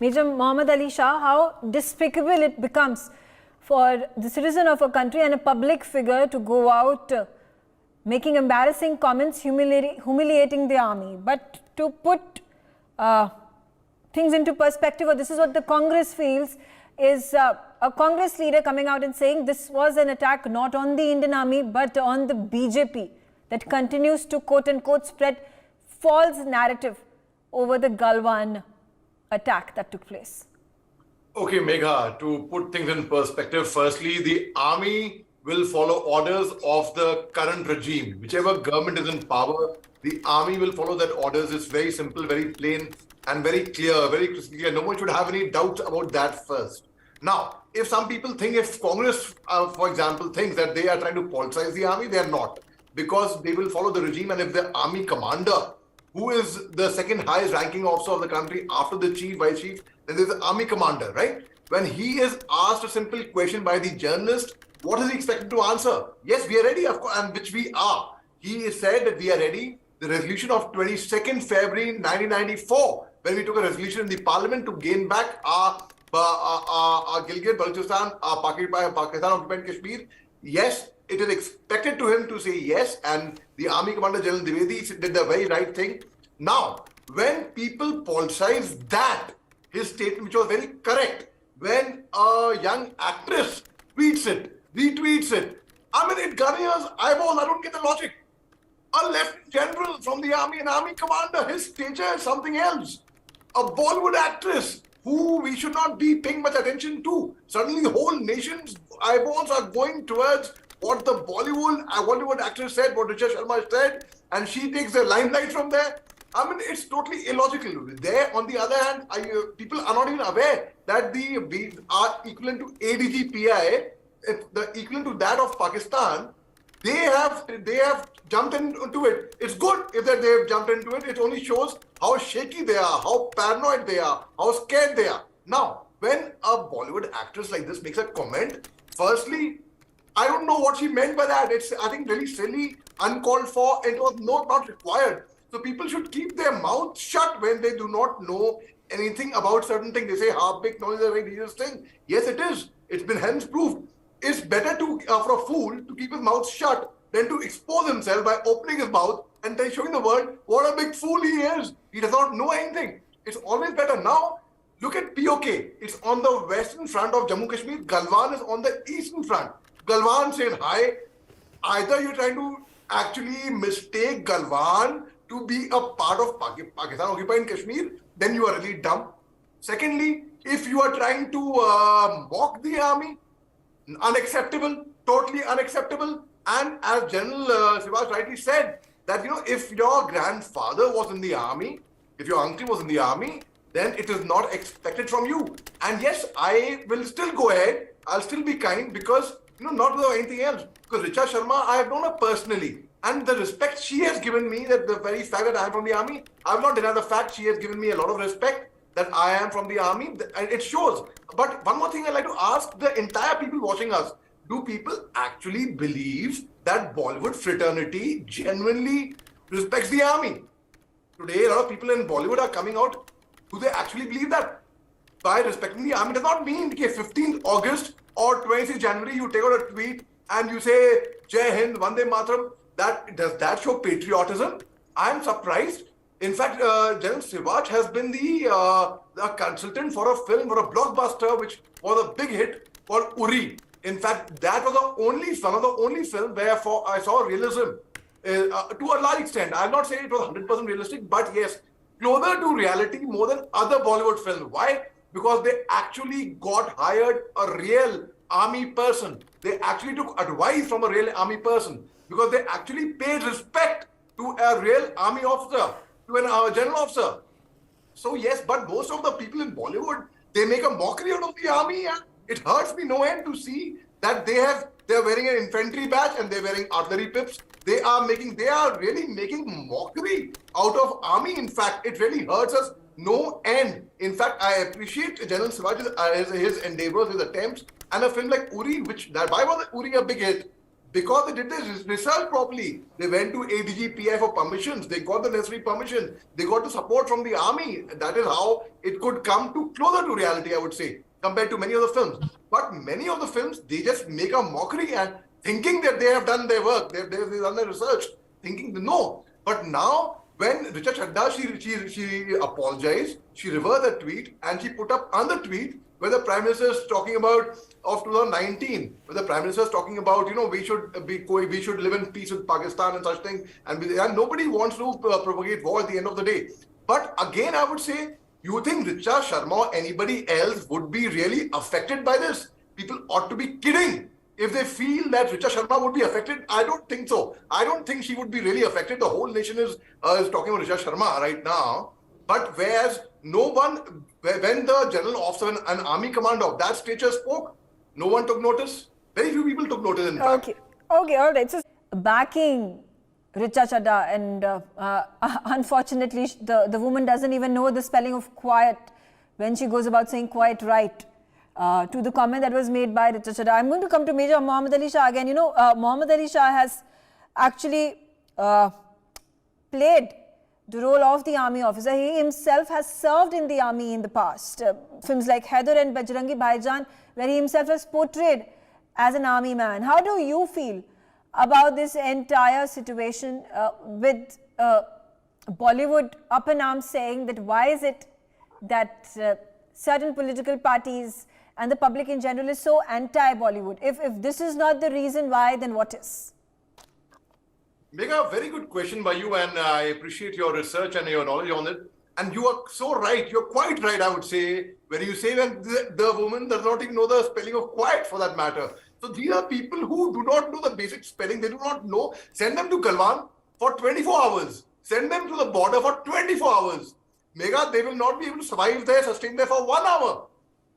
Major Mohammed Ali Shah, how despicable it becomes for the citizen of a country and a public figure to go out making embarrassing comments, humiliating the army. But to put things into perspective, or this is what the Congress feels, is a Congress leader coming out and saying this was an attack not on the Indian army but on the BJP that continues to quote-unquote spread false narrative over the Galwan attack that took place. Okay, Megha, to put things in perspective, firstly, the army will follow orders of the current regime. Whichever government is in power, the army will follow that orders. It's very simple, very plain, and very clear, very crystal clear. No one should have any doubts about that first. Now, if some people think, if Congress, for example, thinks that they are trying to politicize the army, they are not. Because they will follow the regime, and if the army commander, who is the second highest ranking officer of the country after the chief, vice chief, then there's the army commander, right? When he is asked a simple question by the journalist, what is he expected to answer? Yes, we are ready, of course, and which we are. He said that we are ready. The resolution of 22nd February 1994, when we took a resolution in the parliament to gain back our Gilgit, Balochistan, our Pakistan-occupied Kashmir, yes, it is expected to him to say yes, and the Army Commander General Dwivedi did the very right thing. Now, when people politicize that, his statement, which was very correct, when a young actress tweets it, retweets it, I mean, it garners eyeballs. I don't get the logic. A lieutenant general from the army, an army commander, his stature is something else. A Bollywood actress who we should not be paying much attention to. Suddenly, the whole nation's eyeballs are going towards what the Bollywood actress said, what Richa Sharma said, and she takes the limelight from there. I mean, it's totally illogical. There, on the other hand, people are not even aware that we are equivalent to ADG-PI, the equivalent to that of Pakistan. They have jumped into it. It's good if that they have jumped into it. It only shows how shaky they are, how paranoid they are, how scared they are. Now, when a Bollywood actress like this makes a comment, firstly, I don't know what she meant by that. It's, I think, really silly, uncalled for, and it was not required. So people should keep their mouth shut when they do not know anything about certain things. They say half big knowledge is a very dangerous thing. Yes, it is. It's been hence proved. It's better to for a fool to keep his mouth shut than to expose himself by opening his mouth and then showing the world what a big fool he is. He does not know anything. It's always better. Now, look at POK. It's on the western front of Jammu Kashmir. Galwan is on the eastern front. Galwan says hi. Either you're trying to actually mistake Galwan to be a part of Pakistan occupied Kashmir, then you are really dumb. Secondly, if you are trying to mock the army, unacceptable, totally unacceptable. And as General Sivas rightly said, that, you know, if your grandfather was in the army, if your uncle was in the army, then it is not expected from you. And yes, I will still go ahead. I'll still be kind because, you know, not without anything else. Because Richa Sharma, I have known her personally. And the respect she has given me, that the very fact that I am from the army, I will not deny the fact she has given me a lot of respect that I am from the army, and it shows. But one more thing I'd like to ask the entire people watching us, do people actually believe that Bollywood fraternity genuinely respects the army? Today, a lot of people in Bollywood are coming out. Do they actually believe that? By respecting the army does not mean that 15th August or 26th January, you take out a tweet and you say, Jai Hind, Vande Mataram. Does that show patriotism? I am surprised. In fact, General Sivach has been the consultant for a film, for a blockbuster, which was a big hit called Uri. In fact, that was one of the only films where I saw realism to a large extent. I'll not say it was 100% realistic, but yes, closer to reality more than other Bollywood films. Why? Because they actually got hired a real army person. They actually took advice from a real army person because they actually paid respect to a real army officer, to a general officer. So yes, but most of the people in Bollywood, they make a mockery out of the army, and it hurts me no end to see that they're wearing an infantry badge and they're wearing artillery pips. They are really making mockery out of army. In fact, it really hurts us no end. In fact, I appreciate General Sivaj's his endeavors, his attempts, and a film like Uri, why was Uri a big hit? Because they did their research properly. They went to ADGPI for permissions. They got the necessary permission. They got the support from the army. That is how it could come to closer to reality, I would say, compared to many of the films. But many of the films, they just make a mockery and thinking that they have done their work, they've done their research, thinking no. But now, when Richa Chadha, she apologized, she reversed that tweet and she put up another tweet where the Prime Minister is talking about of 2019, where the Prime Minister is talking about, we should live in peace with Pakistan and such thing, and nobody wants to propagate war at the end of the day. But again, I would say, you think Richa Sharma or anybody else would be really affected by this? People ought to be kidding if they feel that Richa Sharma would be affected. I don't think so. I don't think she would be really affected. The whole nation is talking about Richa Sharma right now. But whereas no one, when the general officer and army commander of that stature spoke, no one took notice. Very few people took notice, in fact. Okay, all right. So, backing Richa Chadha, and unfortunately, the woman doesn't even know the spelling of quiet when she goes about saying quite right. To the comment that was made by Richa Chadha. I'm going to come to Major Mohammed Ali Shah again. Mohammed Ali Shah has actually played the role of the army officer. He himself has served in the army in the past. Films like Haider and Bajrangi Bhaijaan, where he himself has portrayed as an army man. How do you feel about this entire situation with Bollywood up in arms saying that why is it that certain political parties and the public in general is so anti-Bollywood? If this is not the reason why, then what is? Megha, very good question by you, and I appreciate your research and your knowledge on it. And you are so right. You're quite right, I would say, when you say when the woman does not even know the spelling of quiet, for that matter. So these are people who do not know the basic spelling. They do not know. Send them to Galwan for 24 hours. Send them to the border for 24 hours. Megha, they will not be able to survive there, sustain there for 1 hour.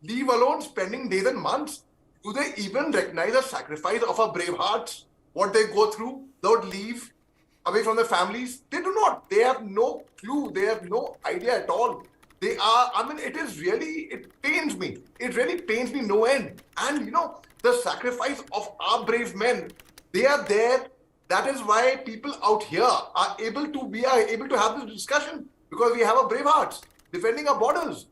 Leave alone spending days and months. Do they even recognize the sacrifice of our brave hearts? What they go through? They would leave away from their families. They do not. They have no clue. They have no idea at all. They are, it pains me. It really pains me no end. And the sacrifice of our brave men, they are there. That is why people out here are able to have this discussion, because we have our brave hearts defending our borders.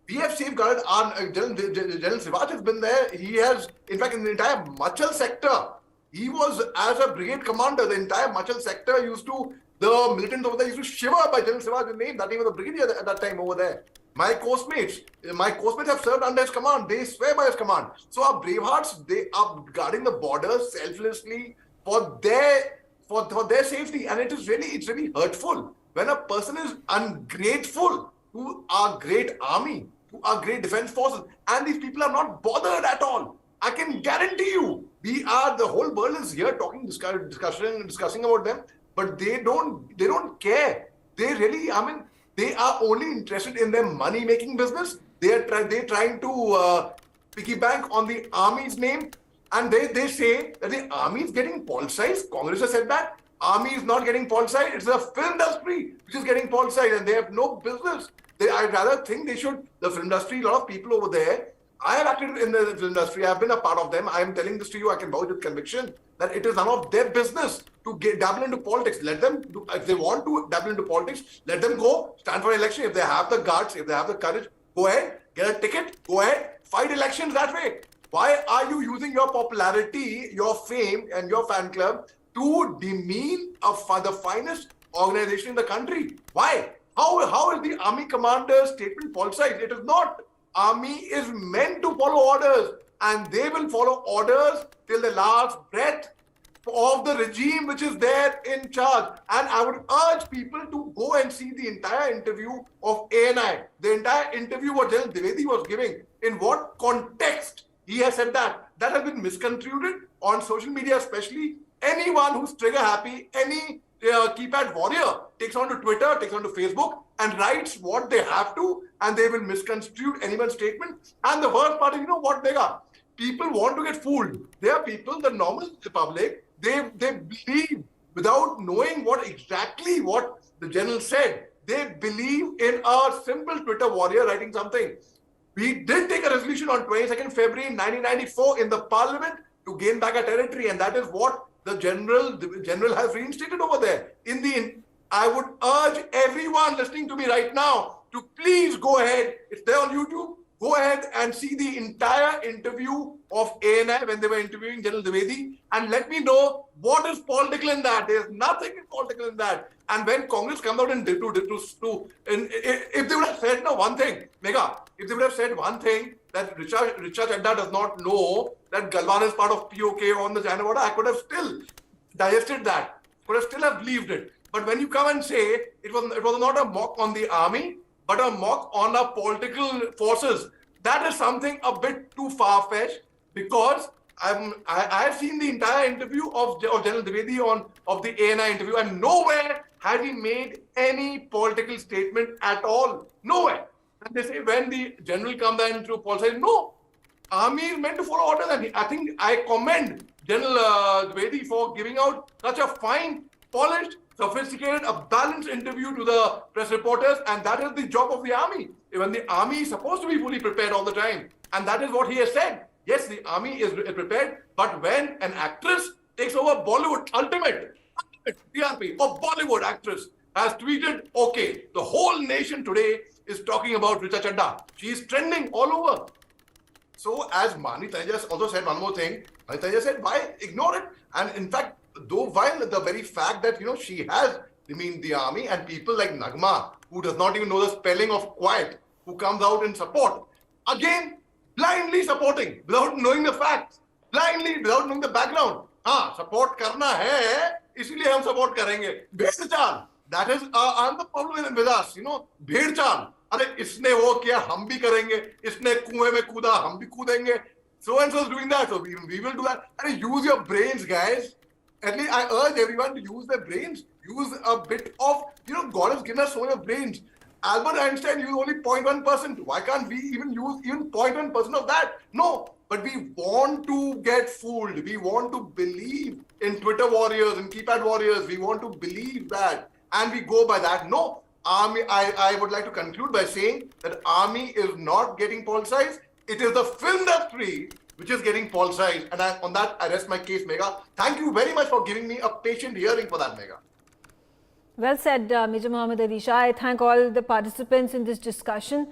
We have safeguarded our General Siraj has been there. He has, in fact, in the entire Machal sector, he was as a brigade commander. The entire Machal sector the militants over there used to shiver by General Siraj's name. That name was a brigadier at that time over there. My coastmates have served under his command. They swear by his command. So our brave hearts, they are guarding the borders selflessly for their safety. And it's really hurtful when a person is ungrateful to our great army, to our great defense forces, and these people are not bothered at all. I can guarantee you, the whole world is here discussing about them, but they don't care. They really, they are only interested in their money-making business. They're trying to piggyback on the army's name, and they say that the army is getting politicized. Congress has said that. Army is not getting politicized. It's the film industry which is getting politicized, and they have no business. I rather think they should, the film industry, a lot of people over there, I have acted in the film industry, I have been a part of them. I am telling this to you, I can vouch with conviction, that it is none of their business to dabble into politics. Let them, if they want to dabble into politics, let them go, stand for election. If they have the guts, if they have the courage, go ahead, get a ticket, go ahead, fight elections that way. Why are you using your popularity, your fame, and your fan club to demean the finest organization in the country? Why? How is the army commander's statement politicized? It is not. Army is meant to follow orders, and they will follow orders till the last breath of the regime which is there in charge. And I would urge people to go and see the entire interview of ANI. The entire interview what General Dwivedi was giving, in what context he has said that. That has been misconstrued on social media, especially. Anyone who's trigger happy, any keypad warrior takes on to Twitter, takes on to Facebook, and writes what they have to, and they will misconstrue anyone's statement. And the worst part is, what, Megha? People want to get fooled. There are people, the normal public, they believe without knowing what the general said. They believe in a simple Twitter warrior writing something. We did take a resolution on 22nd February 1994 in the parliament to gain back a territory, and that is what the general has reinstated over there. I would urge everyone listening to me right now to please go ahead. It's there on YouTube. Go ahead and see the entire interview of ANI when they were interviewing General Dwivedi, and let me know what is political in that. There's nothing political in that. And when Congress comes out and if they would have said one thing, Megha, if they would have said one thing, that Richa Chadha does not know that Galwan is part of POK on the China border, I could have still digested that. Could have still have believed it. But when you come and say it was not a mock on the army, but a mock on our political forces, that is something a bit too far-fetched, because I have seen the entire interview of General Dwivedi of the ANI interview, and nowhere had he made any political statement at all. Nowhere. And they say when the general comes in to politicize, no, army is meant to follow orders. And I think I commend General Dwivedi for giving out such a fine, polished, sophisticated, a balanced interview to the press reporters, and that is the job of the army. When the army is supposed to be fully prepared all the time, and that is what he has said. Yes, the army is prepared, but when an actress takes over Bollywood, ultimate TRP of Bollywood actress has tweeted, okay, the whole nation today is talking about Richa Chadha. She is trending all over. So as Mani Taneja also said one more thing, Mani Taneja said, why ignore it? And in fact, while the very fact that, she has, the army, and people like Nagma, who does not even know the spelling of quiet, who comes out in support, again, blindly supporting, without knowing the facts, blindly, without knowing the background. Support karna hai, isliye hum support karenge. Bhed chaal. That is another problem with us, bhed chaal. Are isne wo kiya, hum bhi karenge. Isne kuएं mein kooda, hum bhi koodenge. So and so is doing that, so we will do that. And use your brains, guys. At least I urge everyone to use their brains. Use a bit of, God has given us so many brains. Albert Einstein used only 0.1%. Why can't we even use 0.1% of that? No, but we want to get fooled. We want to believe in Twitter warriors and keypad warriors. We want to believe that, and we go by that. No, army. I would like to conclude by saying that army is not getting politicized. It is the film industry which is getting politicized. And on that, I rest my case, Megha. Thank you very much for giving me a patient hearing for that, Megha. Well said, Major Mohammed Ali Shah. I thank all the participants in this discussion.